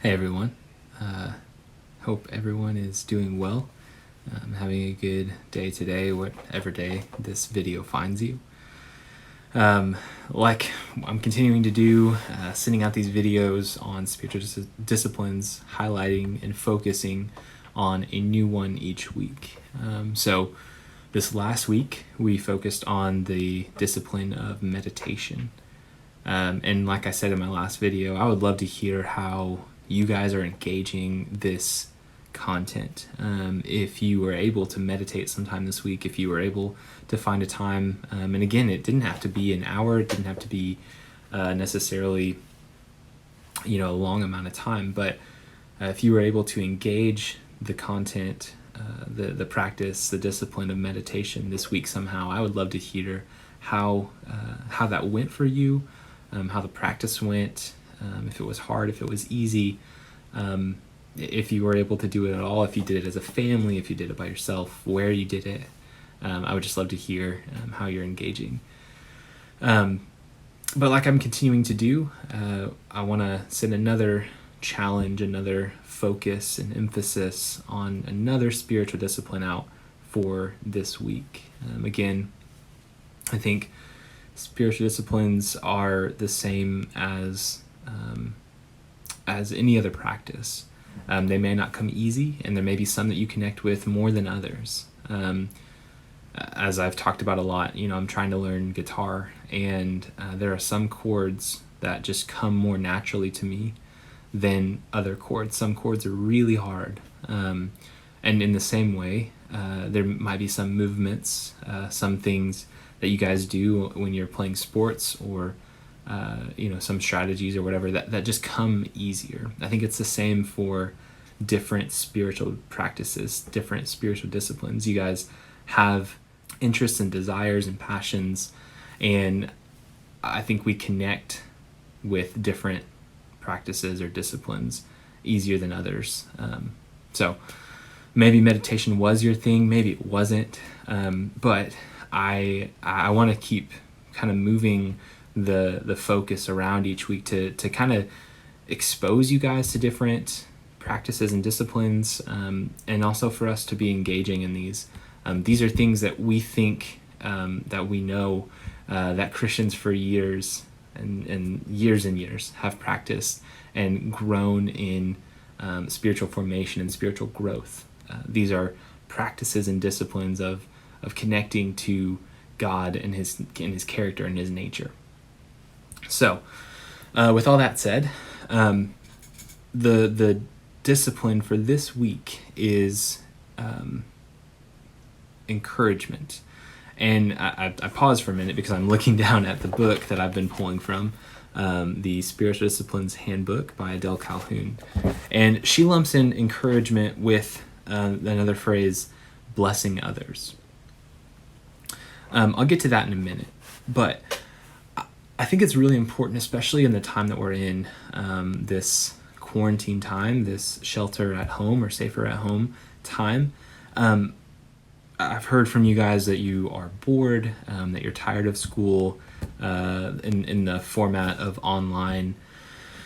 Hey everyone. Hope everyone is doing well. Having a good day today, whatever day this video finds you. Like I'm continuing to do, sending out these videos on spiritual disciplines, highlighting and focusing on a new one each week. So this last week, we focused on the discipline of meditation. And like I said in my last video, I would love to hear how you guys are engaging this content. If you were able to meditate sometime this week, if you were able to find a time, and again, it didn't have to be an hour, it didn't have to be necessarily, a long amount of time, but if you were able to engage the content, the practice, the discipline of meditation this week somehow, I would love to hear how that went for you, how the practice went, if it was hard, if it was easy, if you were able to do it at all, if you did it as a family, if you did it by yourself, where you did it. I would just love to hear how you're engaging. But like I'm continuing to do, I want to send another challenge, another focus and emphasis on another spiritual discipline out for this week. Again, I think spiritual disciplines are the same as any other practice. They may not come easy, and there may be some that you connect with more than others. As I've talked about a lot, I'm trying to learn guitar, and there are some chords that just come more naturally to me than other chords. Some chords are really hard. And in the same way, there might be some movements, some things that you guys do when you're playing sports, or some strategies or whatever that just come easier. I think it's the same for different spiritual practices, different spiritual disciplines. You guys have interests and desires and passions, and I think we connect with different practices or disciplines easier than others. So maybe meditation was your thing, maybe it wasn't, but I want to keep kind of moving the focus around each week to kind of expose you guys to different practices and disciplines, and also for us to be engaging in these. These are things that we think, that we know, that Christians for years and years have practiced and grown in spiritual formation and spiritual growth. These are practices and disciplines of connecting to God and his character and his nature. So, with all that said, the discipline for this week is encouragement. And I paused for a minute because I'm looking down at the book that I've been pulling from, the Spiritual Disciplines Handbook by Adele Calhoun. And she lumps in encouragement with another phrase, blessing others. I'll get to that in a minute, but I think it's really important, especially in the time that we're in, this quarantine time, this shelter at home or safer at home time. I've heard from you guys that you are bored, that you're tired of school, in the format of online.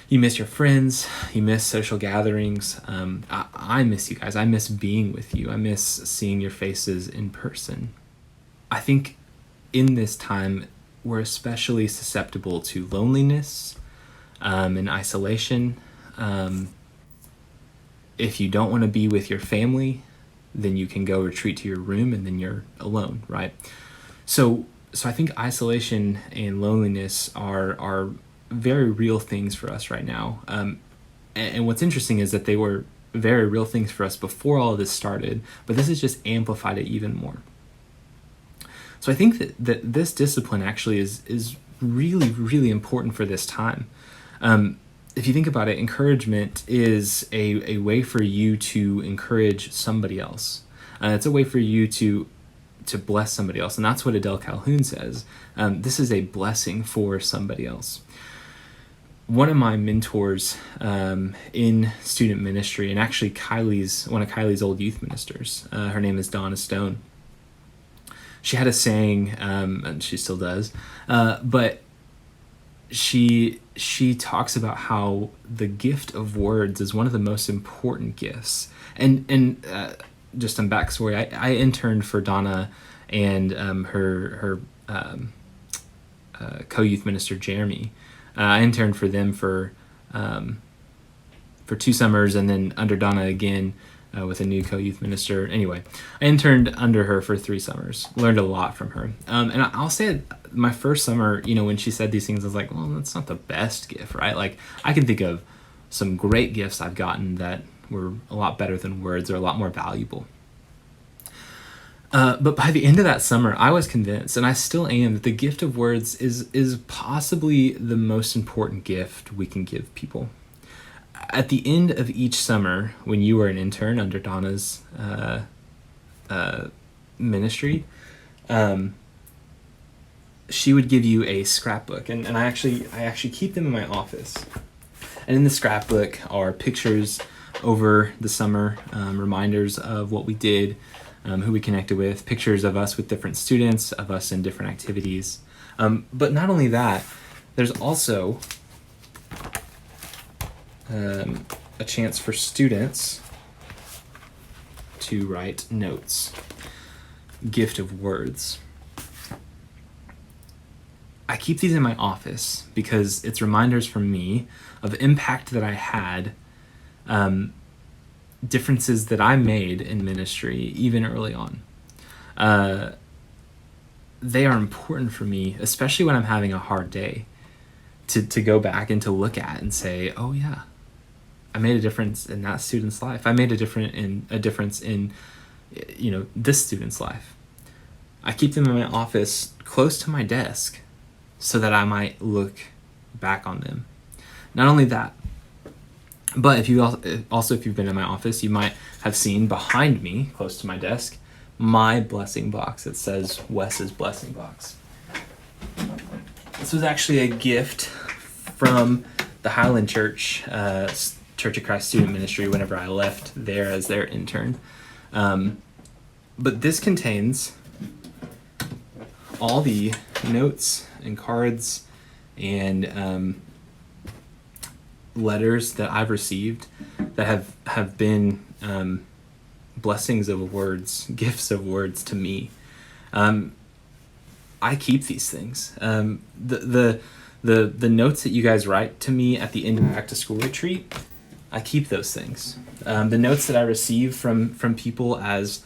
You miss your friends, you miss social gatherings. I miss you guys. I miss being with you. I miss seeing your faces in person. I think in this time, we're especially susceptible to loneliness, and isolation. If you don't want to be with your family, then you can go retreat to your room, and then you're alone, right? So I think isolation and loneliness are very real things for us right now. And what's interesting is that they were very real things for us before all of this started, but this has just amplified it even more. So I think that this discipline actually is really, really important for this time. If you think about it, encouragement is a way for you to encourage somebody else. It's a way for you to bless somebody else. And that's what Adele Calhoun says. This is a blessing for somebody else. One of my mentors in student ministry, and actually one of Kylie's old youth ministers, her name is Donna Stone. She had a saying, and she still does, but she talks about how the gift of words is one of the most important gifts. And just some backstory, I interned for Donna and her co-youth minister Jeremy. I interned for them for 2 summers, and then under Donna again with a new co-youth minister. Anyway, I interned under her for 3 summers. Learned a lot from her. And I'll say my first summer, when she said these things, I was like, well, that's not the best gift, right? Like, I can think of some great gifts I've gotten that were a lot better than words, or a lot more valuable. But by the end of that summer, I was convinced, and I still am, that the gift of words is possibly the most important gift we can give people. At the end of each summer, when you were an intern under Donna's ministry, she would give you a scrapbook, and I actually keep them in my office. And in the scrapbook are pictures over the summer, reminders of what we did, who we connected with, pictures of us with different students, of us in different activities. But not only that, there's also a chance for students to write notes. Gift of words. I keep these in my office because it's reminders from me of impact that I had, differences that I made in ministry, even early on. They are important for me, especially when I'm having a hard day, to go back and to look at and say, oh yeah, I made a difference in that student's life. I made a difference in this student's life. I keep them in my office close to my desk so that I might look back on them. Not only that, but if you've been in my office, you might have seen behind me, close to my desk, my blessing box. It says Wes's blessing box. This was actually a gift from the Highland Church, Church of Christ Student Ministry, whenever I left there as their intern. But this contains all the notes and cards and letters that I've received that have been blessings of words, gifts of words to me. I keep these things. The notes that you guys write to me at the end of back to school retreat, I keep those things. The notes that I receive from people as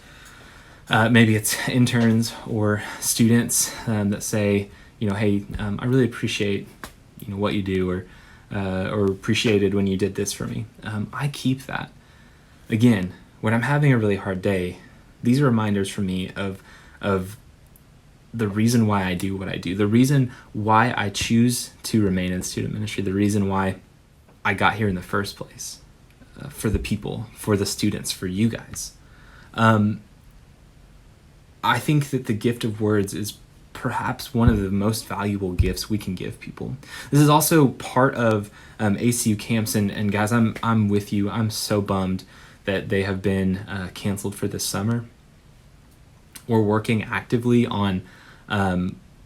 maybe it's interns or students that say, hey, I really appreciate what you do, or appreciated when you did this for me. I keep that. Again, when I'm having a really hard day, these are reminders for me of the reason why I do what I do, the reason why I choose to remain in student ministry, the reason why I got here in the first place, for the people, for the students, for you guys. I think that the gift of words is perhaps one of the most valuable gifts we can give people. This is also part of ACU camps, and guys, I'm with you. I'm so bummed that they have been canceled for this summer. We're working actively on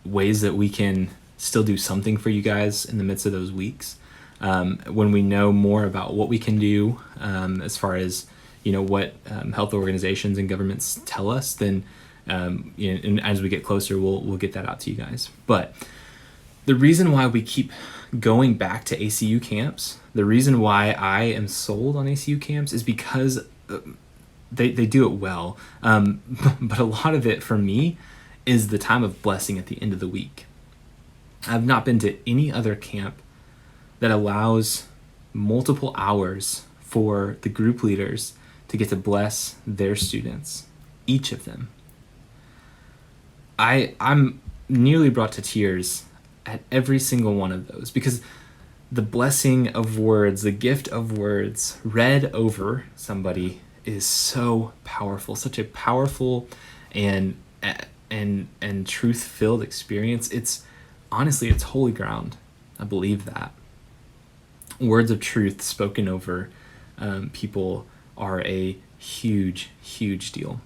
ways that we can still do something for you guys in the midst of those weeks. When we know more about what we can do, as far as what health organizations and governments tell us, then and as we get closer, we'll get that out to you guys. But the reason why we keep going back to ACU camps, the reason why I am sold on ACU camps, is because they do it well. But a lot of it for me is the time of blessing at the end of the week. I've not been to any other camp that allows multiple hours for the group leaders to get to bless their students, each of them. I'm nearly brought to tears at every single one of those, because the blessing of words, the gift of words read over somebody is so powerful, such a powerful and truth-filled experience. It's honestly, it's holy ground. I believe that. Words of truth spoken over people are a huge, huge deal.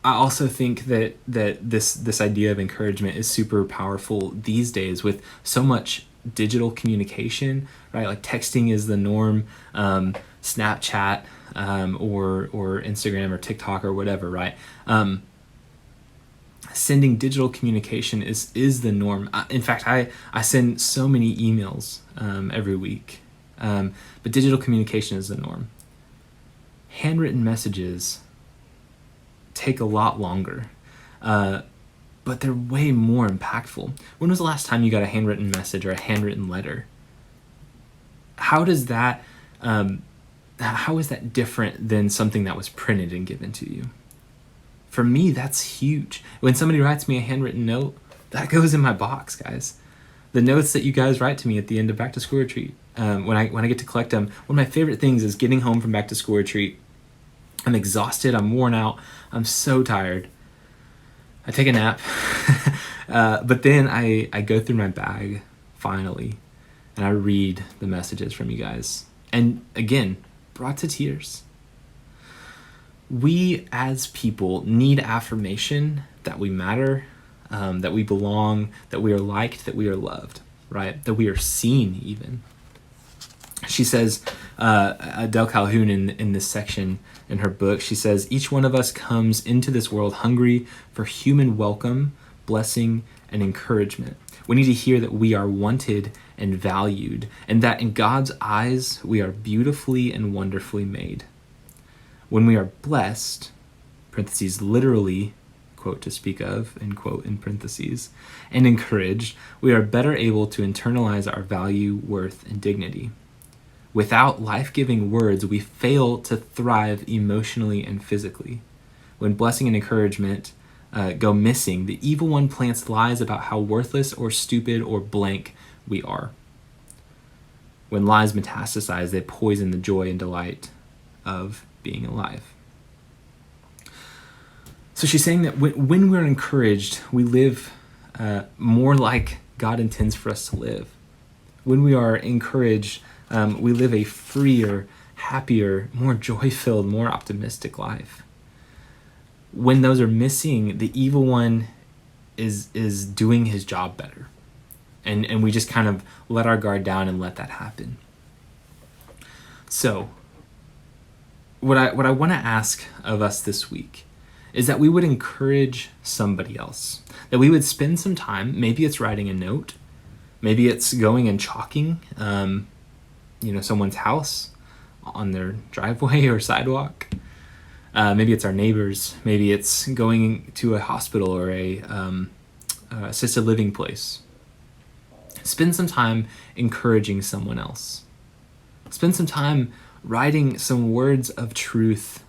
I also think that this idea of encouragement is super powerful these days with so much digital communication, right? Like texting is the norm, Snapchat, or Instagram or TikTok or whatever, right? Sending digital communication is the norm. In fact, I send so many emails every week, but digital communication is the norm. Handwritten messages take a lot longer, but they're way more impactful. When was the last time you got a handwritten message or a handwritten letter? How is that different than something that was printed and given to you? For me, that's huge. When somebody writes me a handwritten note, that goes in my box, guys. The notes that you guys write to me at the end of back to school retreat, when I get to collect them, one of my favorite things is getting home from back to school retreat. I'm exhausted, I'm worn out, I'm so tired. I take a nap, but then I go through my bag finally, and I read the messages from you guys. And again, brought to tears. We as people need affirmation that we matter, that we belong, that we are liked, that we are loved, right? That we are seen even. She says, Adele Calhoun in this section in her book, she says, each one of us comes into this world hungry for human welcome, blessing, and encouragement. We need to hear that we are wanted and valued, and that in God's eyes, we are beautifully and wonderfully made. When we are blessed, parentheses, literally, quote to speak of, end quote in parentheses, and encouraged, we are better able to internalize our value, worth, and dignity. Without life-giving words, we fail to thrive emotionally and physically. When blessing and encouragement go missing, the evil one plants lies about how worthless or stupid or blank we are. When lies metastasize, they poison the joy and delight of being alive. So she's saying that when we're encouraged, we live more like God intends for us to live. When we are encouraged, we live a freer, happier, more joy-filled, more optimistic life. When those are missing, the evil one is doing his job better. And we just kind of let our guard down and let that happen. So what I want to ask of us this week is that we would encourage somebody else, that we would spend some time, maybe it's writing a note, maybe it's going and chalking someone's house on their driveway or sidewalk. Maybe it's our neighbors. Maybe it's going to a hospital or a assisted living place. Spend some time encouraging someone else. Spend some time writing some words of truth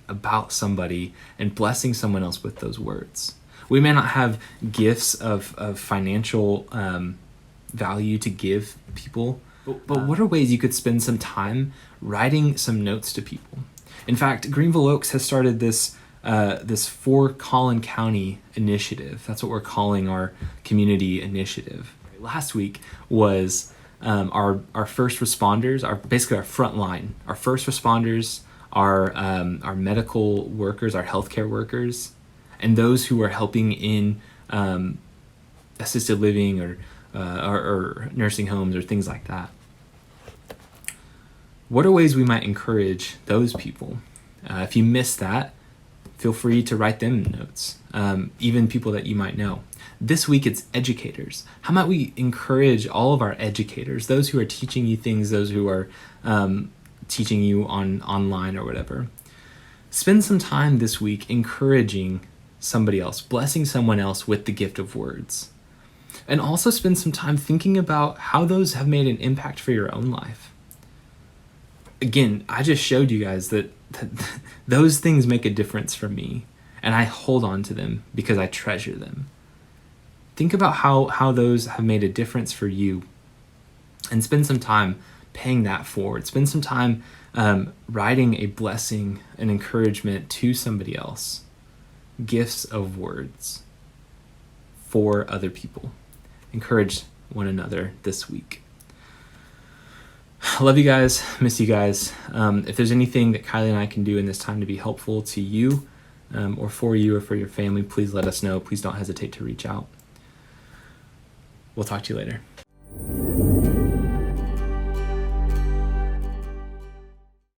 about somebody and blessing someone else with those words. We may not have gifts of financial value to give people, but what are ways you could spend some time writing some notes to people? In fact, Greenville Oaks has started this For Collin County initiative. That's what we're calling our community initiative. Last week was our first responders, basically our front line, our first responders, our medical workers, our healthcare workers, and those who are helping in assisted living or nursing homes or things like that. What are ways we might encourage those people? If you missed that, feel free to write them notes, even people that you might know. This week it's educators. How might we encourage all of our educators, those who are teaching you things, those who are teaching you online or whatever? Spend some time this week encouraging somebody else, blessing someone else with the gift of words. And also spend some time thinking about how those have made an impact for your own life. Again, I just showed you guys that those things make a difference for me, and I hold on to them because I treasure them. Think about how those have made a difference for you, and spend some time paying that forward. Spend some time writing a blessing, an encouragement to somebody else. Gifts of words for other people. Encourage one another this week. I love you guys. Miss you guys. If there's anything that Kylie and I can do in this time to be helpful to you, or for you or for your family, please let us know. Please don't hesitate to reach out. We'll talk to you later.